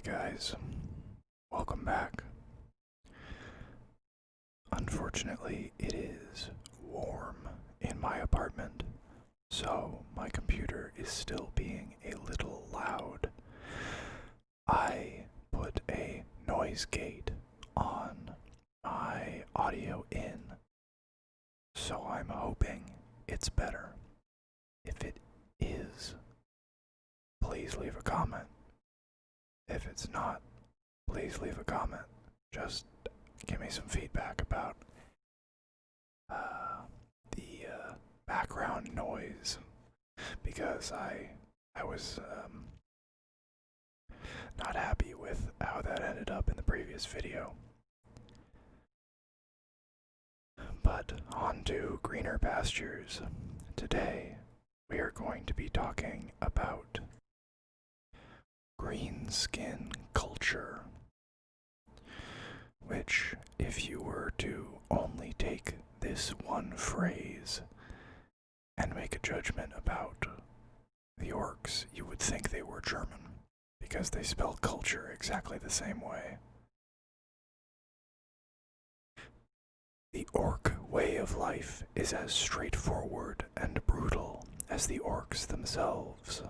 guys, welcome back. Unfortunately, it is warm in my apartment, so my computer is still being a little loud. I put a noise gate on my audio in, so I'm hoping it's better. If it is, please leave a comment. If it's not, please leave a comment. Just give me some feedback about the background noise, because I was not happy with how that ended up in the previous video. But on to greener pastures. Today we are going to be talking about greenskin culture, which, if you were to only take this one phrase and make a judgment about the orcs, you would think they were German, because they spell culture exactly the same way. The orc way of life is as straightforward and brutal as the orcs themselves.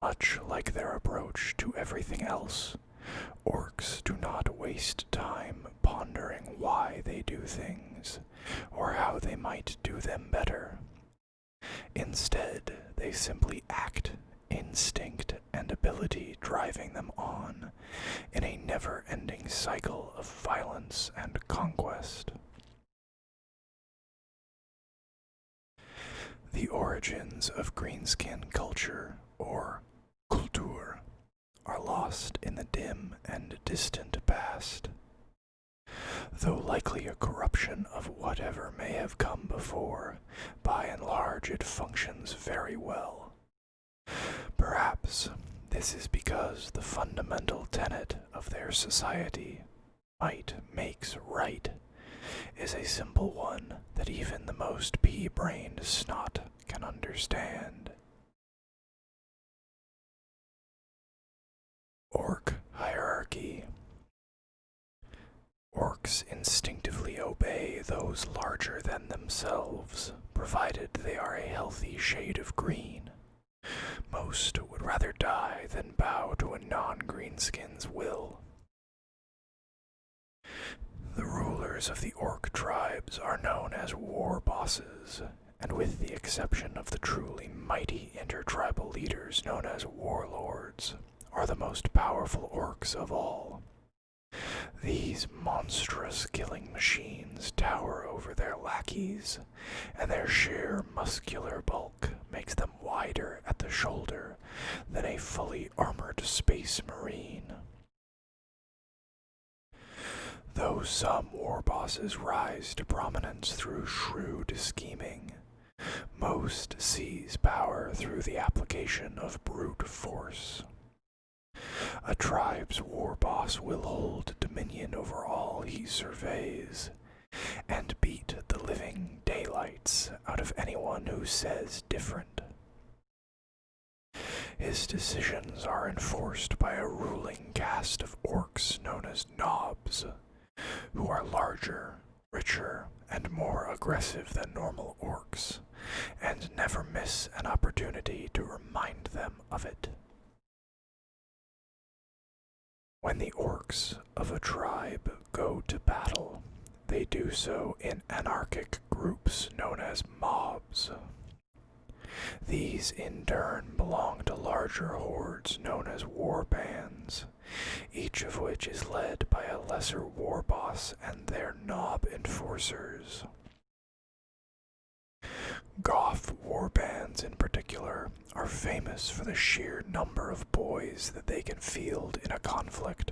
Much like their approach to everything else, orcs do not waste time pondering why they do things, or how they might do them better. Instead, they simply act, instinct and ability driving them on, in a never-ending cycle of violence and conquest. The origins of greenskin culture, or Kultur, are lost in the dim and distant past, though likely a corruption of whatever may have come before. By and large, it functions very well. Perhaps this is because the fundamental tenet of their society, might makes right, is a simple one that even the most pea-brained snot can understand. Ork Hierarchy. Orcs instinctively obey those larger than themselves, provided they are a healthy shade of green. Most would rather die than bow to a non-greenskin's will. The rulers of the orc tribes are known as war bosses, and with the exception of the truly mighty intertribal leaders known as warlords, are the most powerful orcs of all. These monstrous killing machines tower over their lackeys, and their sheer muscular bulk makes them wider at the shoulder than a fully armored space marine. Though some war bosses rise to prominence through shrewd scheming, most seize power through the application of brute force. A tribe's war boss will hold dominion over all he surveys, and beat the living daylights out of anyone who says different. His decisions are enforced by a ruling caste of orcs known as knobs, who are larger, richer, and more aggressive than normal orcs, and never miss an opportunity to remind them of it. When the orcs of a tribe go to battle, they do so in anarchic groups known as mobs. These in turn belong to larger hordes known as war bands, each of which is led by a lesser war boss and their knob enforcers. Goth warbands in particular are famous for the sheer number of boys that they can field in a conflict,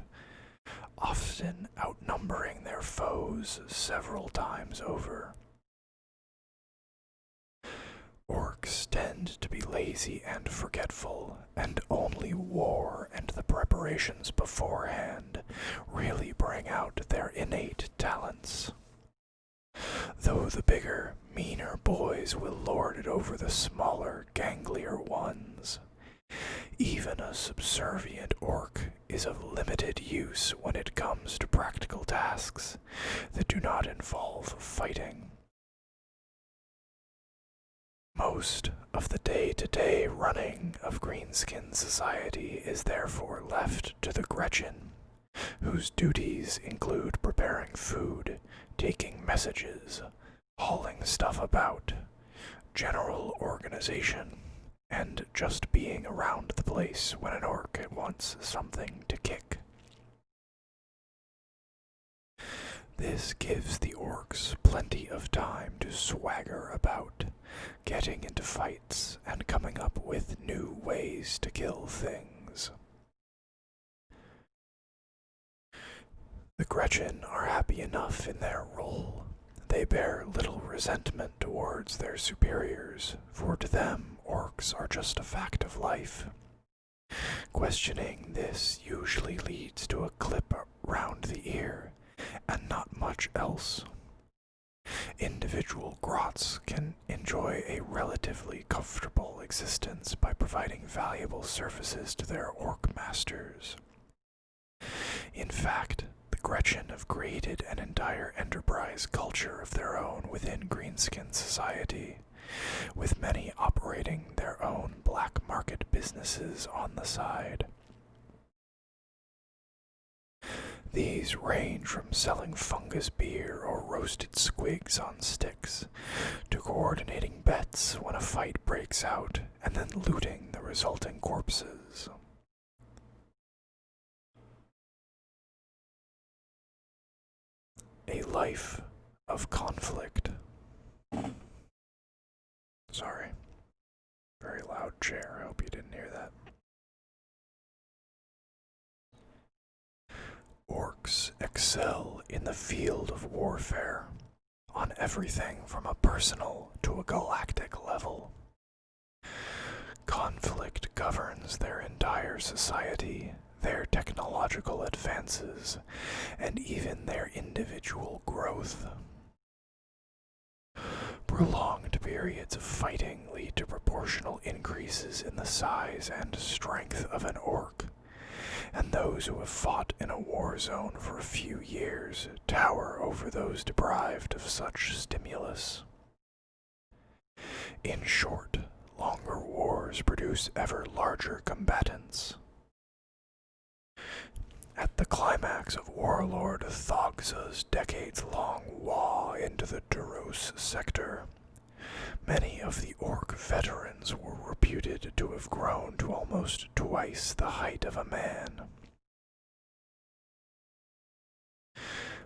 often outnumbering their foes several times over. Orcs tend to be lazy and forgetful, and only war and the preparations beforehand really bring out their innate talents. Though the bigger, meaner boys will lord it over the smaller, ganglier ones, even a subservient orc is of limited use when it comes to practical tasks that do not involve fighting. Most of the day-to-day running of Greenskin society is therefore left to the Gretchen, whose duties include preparing food, taking messages, hauling stuff about, general organization, and just being around the place when an orc wants something to kick. This gives the orcs plenty of time to swagger about, getting into fights and coming up with new ways to kill things. The Gretchen are happy enough in their role. They bear little resentment towards their superiors, for to them orcs are just a fact of life. Questioning this usually leads to a clip round the ear, and not much else. Individual grots can enjoy a relatively comfortable existence by providing valuable services to their orc masters. In fact, the Gretchen have created an entire enterprise culture of their own within Greenskin society, with many operating their own black market businesses on the side. These range from selling fungus beer or roasted squigs on sticks, to coordinating bets when a fight breaks out and then looting the resulting corpses. A life of conflict. Sorry. Very loud chair. I hope you didn't hear that. Orcs excel in the field of warfare, on everything from a personal to a galactic level. Conflict governs their entire society, their technological advances, and even their individual growth. Prolonged periods of fighting lead to proportional increases in the size and strength of an orc, and those who have fought in a war zone for a few years tower over those deprived of such stimulus. In short, longer wars produce ever larger combatants. At the climax of Warlord Thogza's decades-long waw into the Duros sector, many of the orc veterans were reputed to have grown to almost twice the height of a man.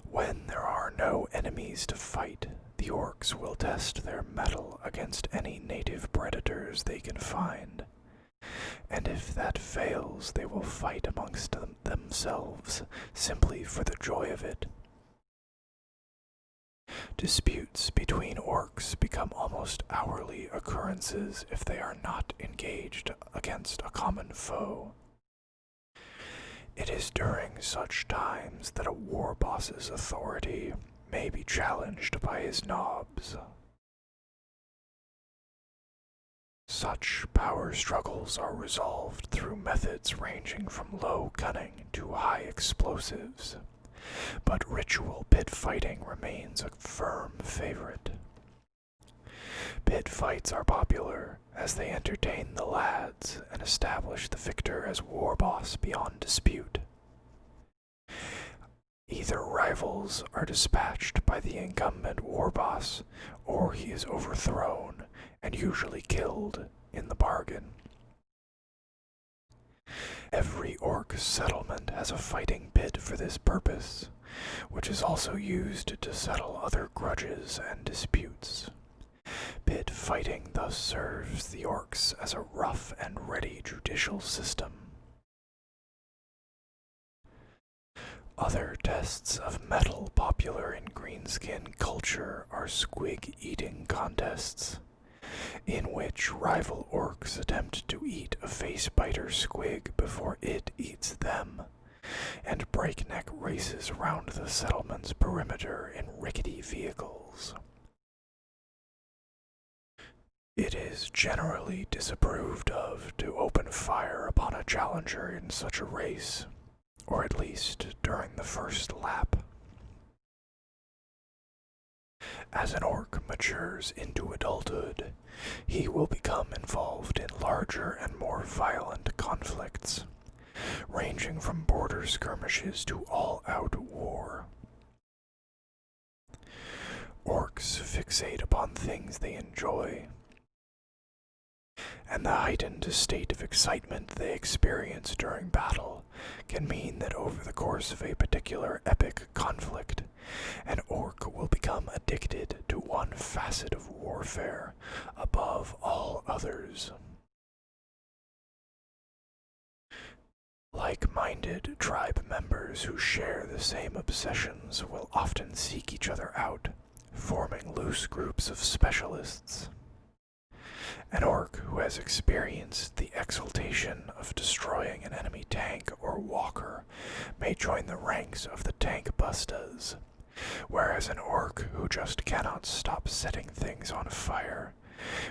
When there are no enemies to fight, the orcs will test their mettle against any native predators they can find, and if that fails, they will fight amongst themselves simply for the joy of it. Disputes between orcs become almost hourly occurrences if they are not engaged against a common foe. It is during such times that a war boss's authority may be challenged by his nobs. Such power struggles are resolved through methods ranging from low cunning to high explosives, but ritual pit fighting remains a firm favorite. Pit fights are popular as they entertain the lads and establish the victor as war boss beyond dispute. Either rivals are dispatched by the incumbent war boss, or he is overthrown and usually killed in the bargain. Every orc settlement has a fighting pit for this purpose, which is also used to settle other grudges and disputes. Pit fighting thus serves the orcs as a rough and ready judicial system. Other tests of mettle popular in Greenskin culture are squig eating contests, in which rival orcs attempt to eat a face-biter squig before it eats them, and breakneck races around the settlement's perimeter in rickety vehicles. It is generally disapproved of to open fire upon a challenger in such a race, or at least during the first lap. As an orc matures into adulthood, he will become involved in larger and more violent conflicts, ranging from border skirmishes to all-out war. Orcs fixate upon things they enjoy, and the heightened state of excitement they experience during battle can mean that over the course of a particular epic conflict, an orc will become addicted to one facet of warfare above all others. Like-minded tribe members who share the same obsessions will often seek each other out, forming loose groups of specialists. An orc who has experienced the exultation of destroying an enemy tank or walker may join the ranks of the tank bustas, whereas an orc who just cannot stop setting things on fire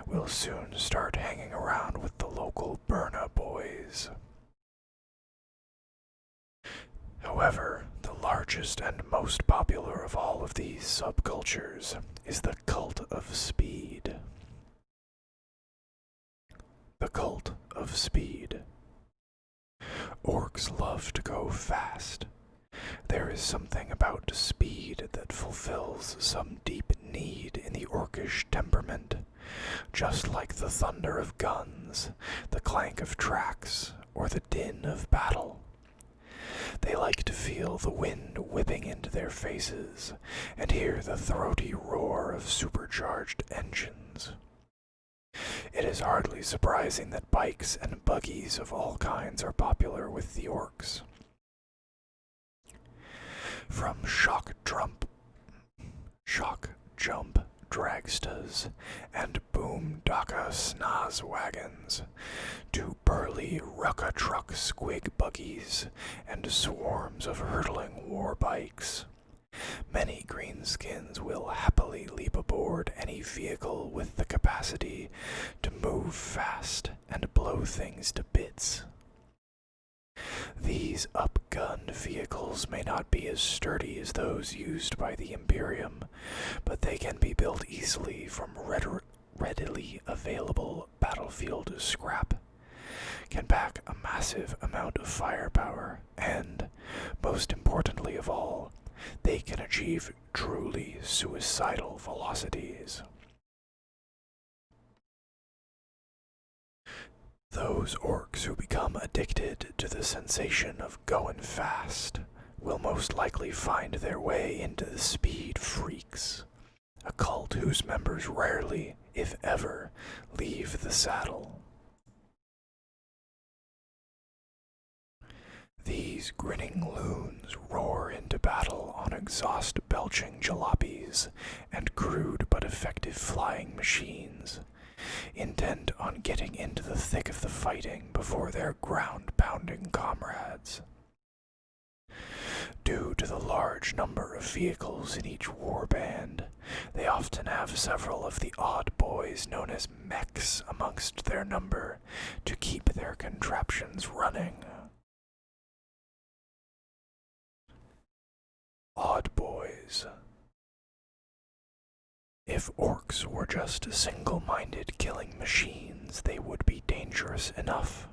will soon start hanging around with the local Burna boys. However, the largest and most popular of all of these subcultures is the cult of speed. The cult of speed. Orcs love to go fast. There is something about speed that fulfills some deep need in the orcish temperament, just like the thunder of guns, the clank of tracks, or the din of battle. They like to feel the wind whipping into their faces and hear the throaty roar of supercharged engines. It is hardly surprising that bikes and buggies of all kinds are popular with the orcs. From shock jump dragstas and boom daka snaz wagons to burly rucka truck squig buggies and swarms of hurtling war bikes, many greenskins will happily leap aboard any vehicle with the capacity to move fast and blow things to bits. These up-gunned vehicles may not be as sturdy as those used by the Imperium, but they can be built easily from readily available battlefield scrap, can pack a massive amount of firepower, and, most importantly of all, they can achieve truly suicidal velocities. Those orcs who become addicted to the sensation of going fast will most likely find their way into the Speed Freaks, a cult whose members rarely, if ever, leave the saddle. These grinning loons roar into battle on exhaust-belching jalopies and crude but effective flying machines, intent on getting into the thick of the fighting before their ground-pounding comrades. Due to the large number of vehicles in each warband, they often have several of the odd boys known as mechs amongst their number to keep their contraptions running. Odd boys. If orcs were just single-minded killing machines, they would be dangerous enough,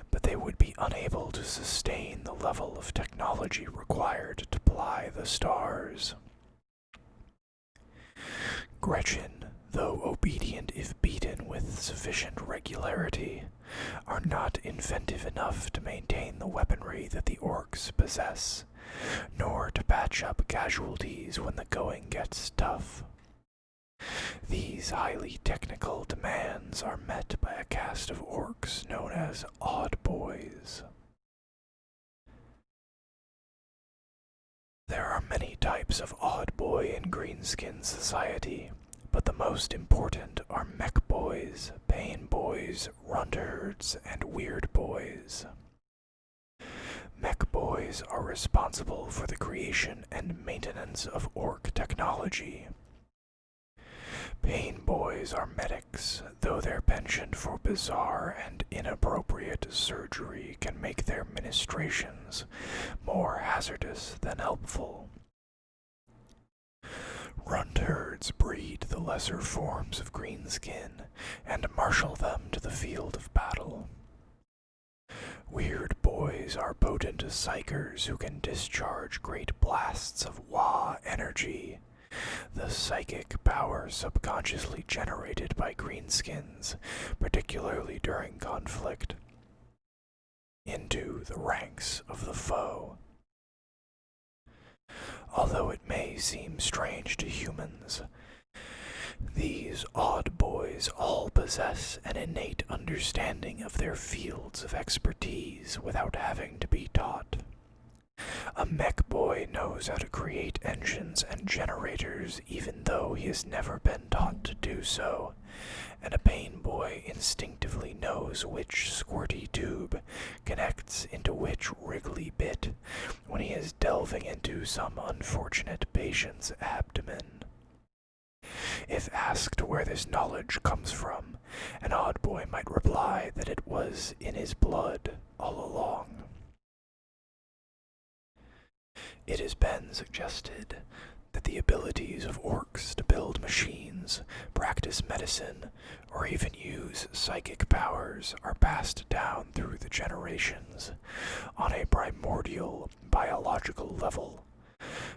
but they would be unable to sustain the level of technology required to ply the stars. Gretchen, though obedient if beaten with sufficient regularity, are not inventive enough to maintain the weaponry that the orcs possess, nor to patch up casualties when the going gets tough. These highly technical demands are met by a caste of orcs known as Odd Boys. There are many types of Odd Boy in Greenskin society, but the most important are Mech Boys, Pain Boys, Runterds, and Weird Boys. Mech Boys are responsible for the creation and maintenance of orc technology. Pain boys are medics, though their penchant for bizarre and inappropriate surgery can make their ministrations more hazardous than helpful. Runt herds breed the lesser forms of greenskin and marshal them to the field of battle. Weird boys are potent psychers who can discharge great blasts of Wa energy, the psychic power subconsciously generated by greenskins, particularly during conflict, into the ranks of the foe. Although it may seem strange to humans, these odd boys all possess an innate understanding of their fields of expertise without having to be taught. A mech boy knows how to create engines and generators even though he has never been taught to do so, and a pain boy instinctively knows which squirty tube connects into which wriggly bit when he is delving into some unfortunate patient's abdomen. If asked where this knowledge comes from, an odd boy might reply that it was in his blood all along. It has been suggested that the abilities of orcs to build machines, practice medicine, or even use psychic powers are passed down through the generations on a primordial biological level,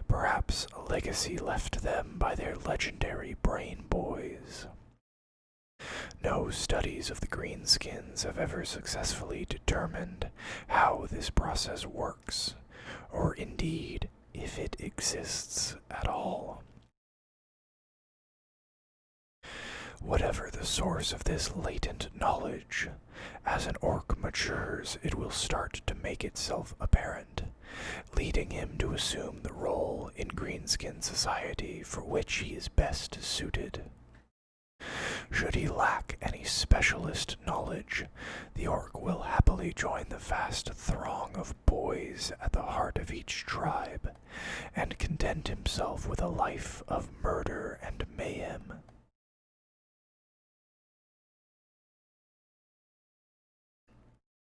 perhaps a legacy left to them by their legendary brain boys. No studies of the greenskins have ever successfully determined how this process works, or indeed if it exists at all. Whatever the source of this latent knowledge, as an orc matures, it will start to make itself apparent, leading him to assume the role in greenskin society for which he is best suited. Should he lack any specialist knowledge, the orc will happily join the vast throng of boys at the heart of each tribe, and content himself with a life of murder and mayhem.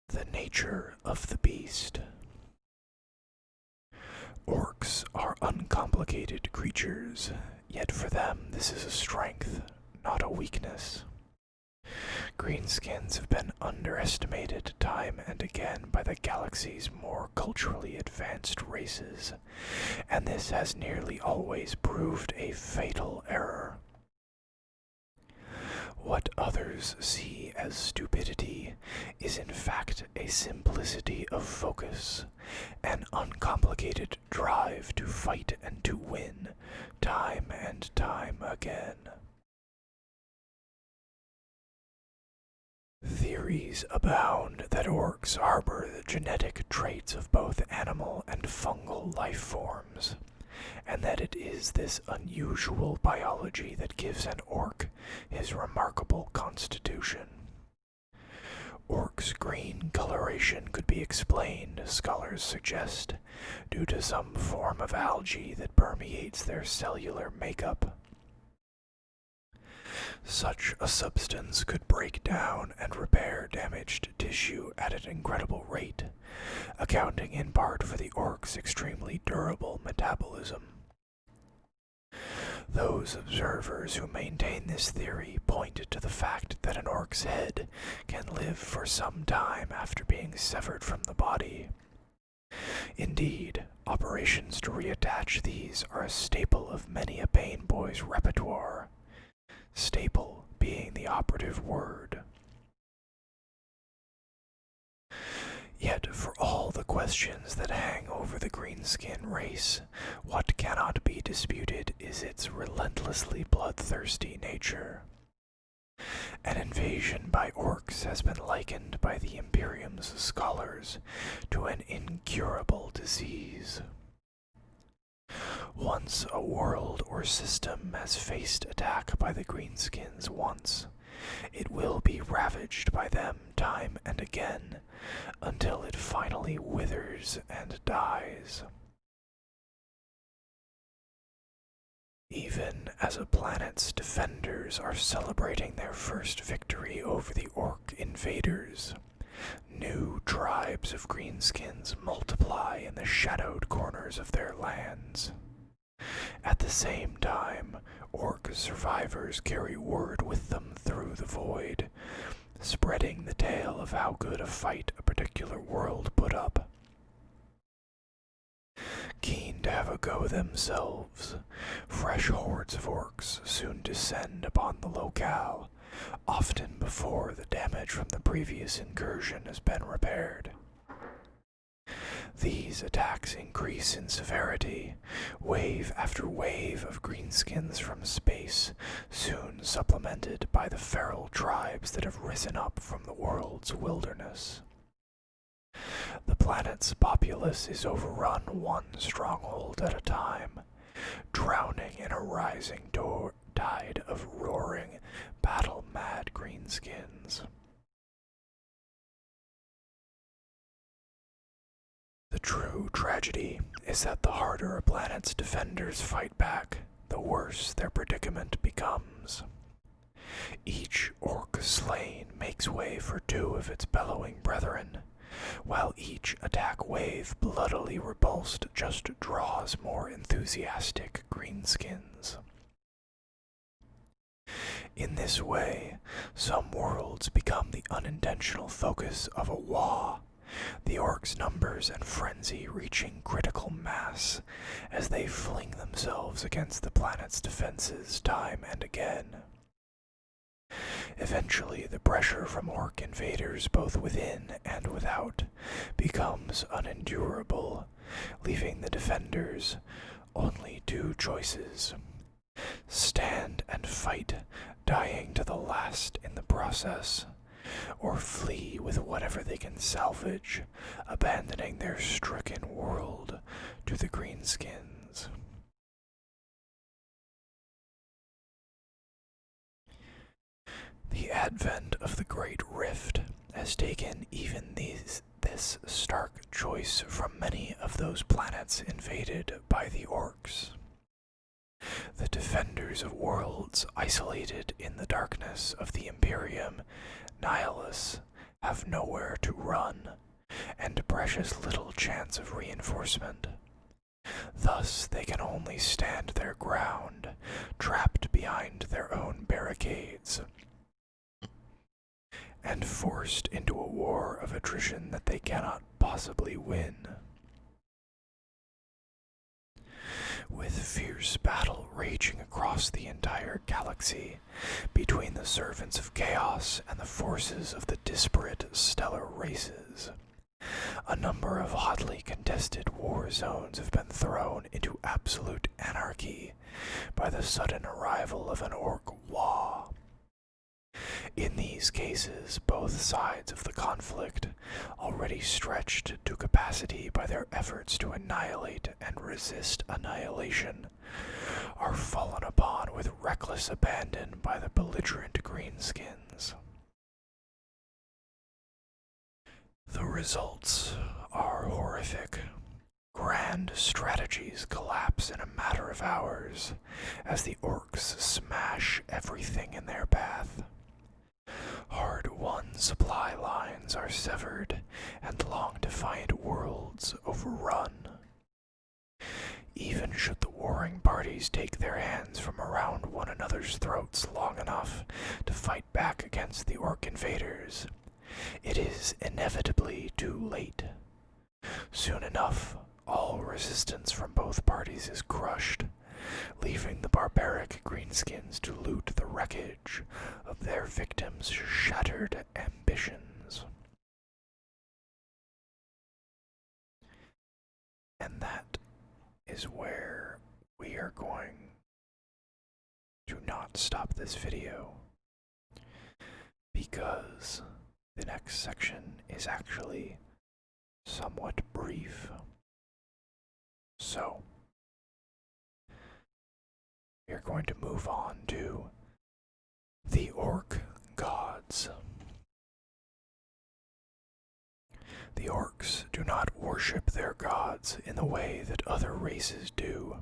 The nature of the beast. Orcs are uncomplicated creatures, yet for them this is a strength, not a weakness. Greenskins have been underestimated time and again by the galaxy's more culturally advanced races, and this has nearly always proved a fatal error. What others see as stupidity is in fact a simplicity of focus, an uncomplicated drive to fight and to win, time and time again. Theories abound that orcs harbor the genetic traits of both animal and fungal life forms, and that it is this unusual biology that gives an orc his remarkable constitution. Orc's green coloration could be explained, scholars suggest, due to some form of algae that permeates their cellular makeup. Such a substance could break down and repair damaged tissue at an incredible rate, accounting in part for the orc's extremely durable metabolism. Those observers who maintain this theory point to the fact that an orc's head can live for some time after being severed from the body. Indeed, operations to reattach these are a staple of many a pain boy's repertoire. Staple being the operative word. Yet for all the questions that hang over the greenskin race, what cannot be disputed is its relentlessly bloodthirsty nature. An invasion by orcs has been likened by the Imperium's scholars to an incurable disease. Once a world or system has faced attack by the greenskins once, it will be ravaged by them time and again, until it finally withers and dies. Even as a planet's defenders are celebrating their first victory over the Ork Invaders, new tribes of greenskins multiply in the shadowed corners of their lands. At the same time, Ork survivors carry word with them through the void, spreading the tale of how good a fight a particular world put up. Keen to have a go themselves, fresh hordes of orcs soon descend upon the locale, often before the damage from the previous incursion has been repaired. These attacks increase in severity, wave after wave of greenskins from space, soon supplemented by the feral tribes that have risen up from the world's wilderness. The planet's populace is overrun one stronghold at a time, drowning in a rising tide of roaring, battle-mad greenskins. The true tragedy is that the harder a planet's defenders fight back, the worse their predicament becomes. Each orc slain makes way for two of its bellowing brethren, while each attack wave bloodily repulsed just draws more enthusiastic greenskins. In this way, some worlds become the unintentional focus of a war, the orcs' numbers and frenzy reaching critical mass as they fling themselves against the planet's defenses time and again. Eventually, the pressure from orc invaders both within and without becomes unendurable, leaving the defenders only two choices: stand and fight, dying to the last in the process, or flee with whatever they can salvage, abandoning their stricken world to the greenskins. The advent of the Great Rift has taken even this stark choice from many of those planets invaded by the orcs. The defenders of worlds isolated in the darkness of the Imperium Nihilus have nowhere to run, and precious little chance of reinforcement. Thus they can only stand their ground, trapped behind their own barricades, and forced into a war of attrition that they cannot possibly win. With fierce battle raging across the entire galaxy between the servants of chaos and the forces of the disparate stellar races, a number of hotly contested war zones have been thrown into absolute anarchy by the sudden arrival of an orc war. In these cases, both sides of the conflict, already stretched to capacity by their efforts to annihilate and resist annihilation, are fallen upon with reckless abandon by the belligerent greenskins. The results are horrific. Grand strategies collapse in a matter of hours as the orcs smash everything in their path. Hard-won supply lines are severed, and long-defiant worlds overrun. Even should the warring parties take their hands from around one another's throats long enough to fight back against the orc invaders, it is inevitably too late. Soon enough, all resistance from both parties is crushed, leaving the barbaric greenskins to loot the wreckage of their victims' shattered ambitions. And that is where we are going to not stop this video, because the next section is actually somewhat brief. So, we are going to move on to the Orc Gods. The orcs do not worship their gods in the way that other races do.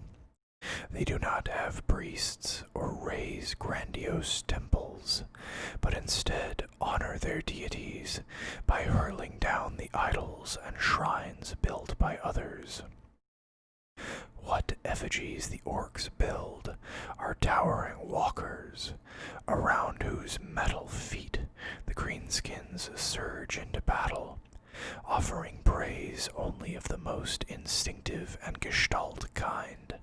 They do not have priests or raise grandiose temples, but instead honor their deities by hurling down the idols and shrines built by others. What effigies the orcs build are towering walkers, around whose metal feet the greenskins surge into battle, offering praise only of the most instinctive and gestalt kind.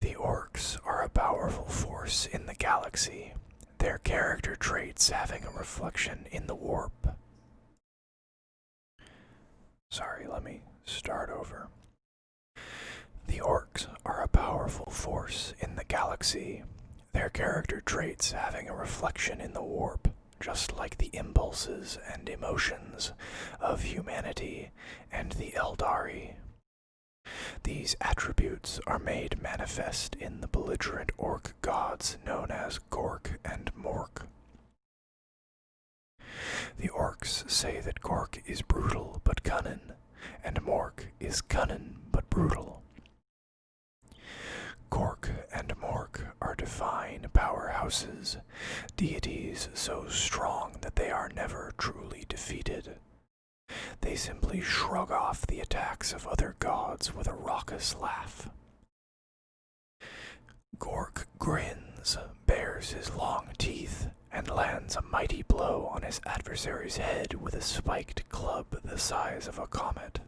The orcs are a powerful force in the galaxy, their character traits having a reflection in the warp. Sorry, let me start over. The orcs are a powerful force in the galaxy, their character traits having a reflection in the warp, just like the impulses and emotions of humanity and the Eldari. These attributes are made manifest in the belligerent Orc Gods known as Gork and Mork. The orcs say that Gork is brutal but cunning, and Mork is cunning but brutal. Gork and Mork are divine powerhouses, deities so strong that they are never truly defeated. They simply shrug off the attacks of other gods with a raucous laugh. Gork grins, bares his long teeth, and lands a mighty blow on his adversary's head with a spiked club the size of a comet.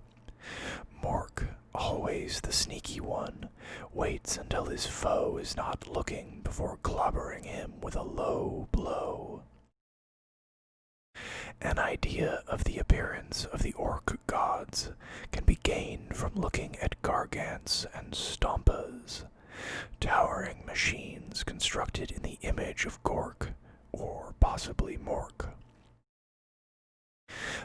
Mork, always the sneaky one, waits until his foe is not looking before clobbering him with a low blow. An idea of the appearance of the Orc Gods can be gained from looking at Gargants and Stompas, towering machines constructed in the image of Gork, or possibly Mork.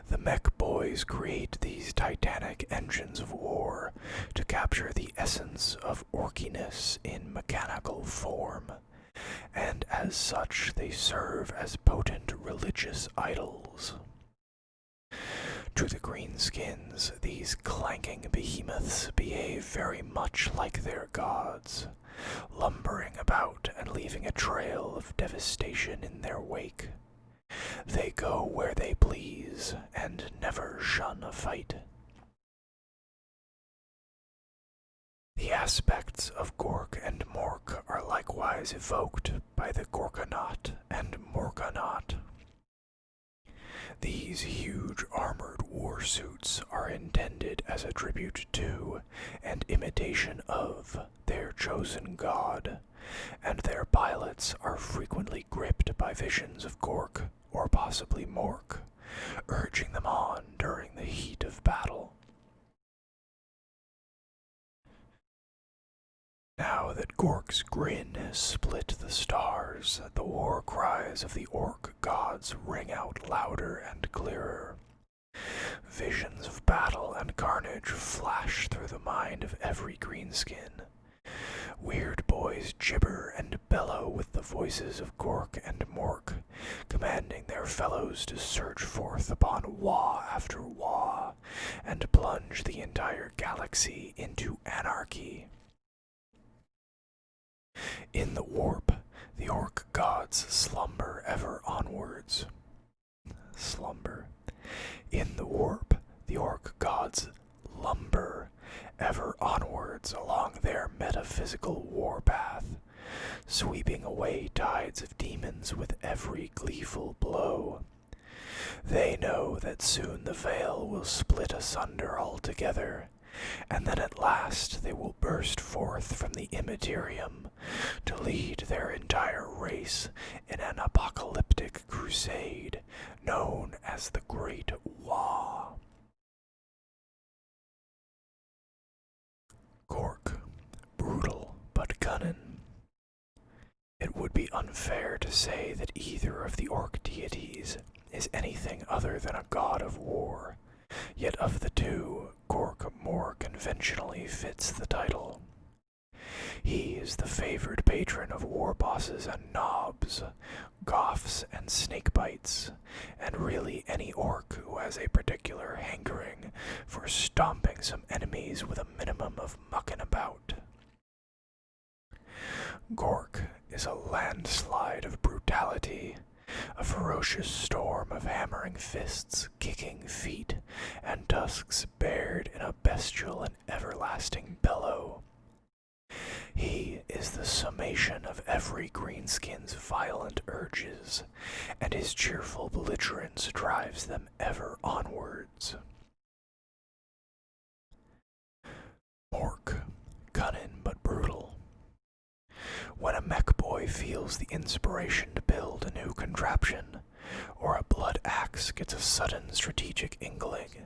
The mech boys create these titanic engines of war to capture the essence of orkiness in mechanical form, and as such they serve as potent religious idols. To the greenskins, these clanking behemoths behave very much like their gods, lumbering about and leaving a trail of devastation in their wake. They go where they please and never shun a fight. The aspects of Gork and Mork are likewise evoked by the Gorkanaut and Morkanaut. These huge armored warsuits are intended as a tribute to and imitation of their chosen god, and their pilots are frequently gripped by visions of Gork or possibly Mork, urging them on during the heat of battle. Now that Gork's grin has split the stars, the war cries of the Ork Gods ring out louder and clearer. Visions of battle and carnage flash through the mind of every greenskin. Weird boys gibber and bellow with the voices of Gork and Mork, commanding their fellows to surge forth upon Wa after Wa, and plunge the entire galaxy into anarchy. In the warp, the Ork Gods slumber ever onwards. Slumber. In the warp, the Ork Gods lumber ever onwards along their metaphysical warpath, sweeping away tides of demons with every gleeful blow. They know that soon the veil will split asunder altogether, and then at last they will burst forth from the immaterium to lead their entire race in an apocalyptic crusade known as the Great Wa. Gork, brutal but cunning. It would be unfair to say that either of the orc deities is anything other than a god of war, yet of the two, Gork more conventionally fits the title. He is the favored patron of war bosses and knobs, goths and snakebites, and really any orc who has a particular hankering for stomping some enemies enemies with a minimum of mucking about. Gork is a landslide of brutality, a ferocious storm of hammering fists, kicking feet, and tusks bared in a bestial and everlasting bellow. He is the summation of every greenskin's violent urges, and his cheerful belligerence drives them ever onwards. Mork, cunning but brutal. When a mech boy feels the inspiration to build a new contraption, or a blood axe gets a sudden strategic inkling,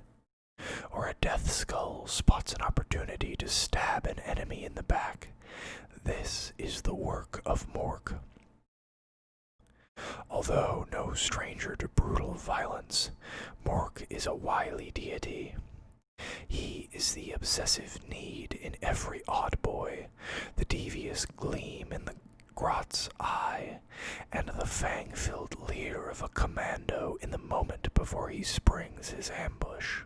or a death skull spots an opportunity to stab an enemy in the back, this is the work of Mork. Although no stranger to brutal violence, Mork is a wily deity. He is the obsessive need in every odd boy, the devious gleam in the grot's eye, and the fang-filled leer of a commando in the moment before he springs his ambush.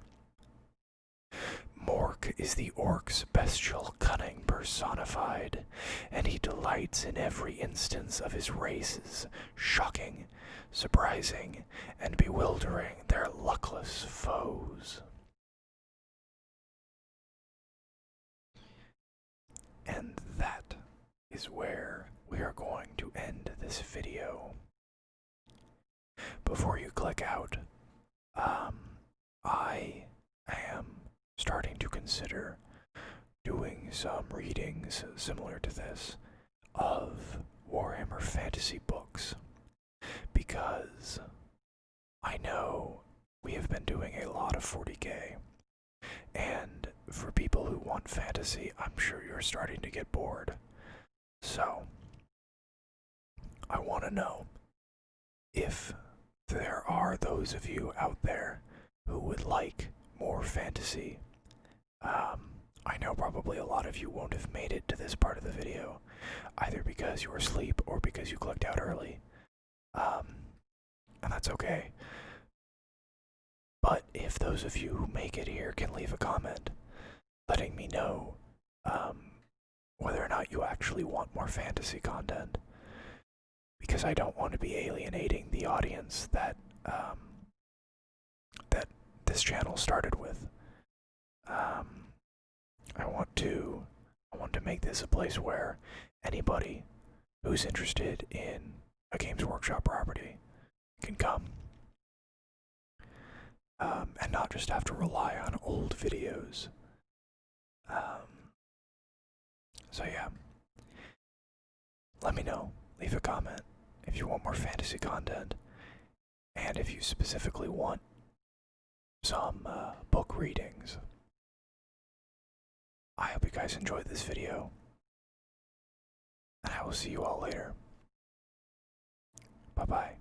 Mork is the orc's bestial cunning personified, and he delights in every instance of his race's shocking, surprising, and bewildering their luckless foes. And that is where we are going to end this video. Before you click out, I am starting to consider doing some readings similar to this of Warhammer fantasy books, because I know we have been doing a lot of 40k, and for people who want fantasy, I'm sure you're starting to get bored. So, I want to know if there are those of you out there who would like more fantasy. I know probably a lot of you won't have made it to this part of the video, either because you were asleep or because you clicked out early. And that's okay. But if those of you who make it here can leave a comment letting me know whether or not you actually want more fantasy content, because I don't want to be alienating the audience that that this channel started with. I want to make this a place where anybody who's interested in a Games Workshop property can come, and not just have to rely on old videos. So yeah, let me know, leave a comment if you want more fantasy content, and if you specifically want some book readings. I hope you guys enjoyed this video, and I will see you all later. Bye-bye.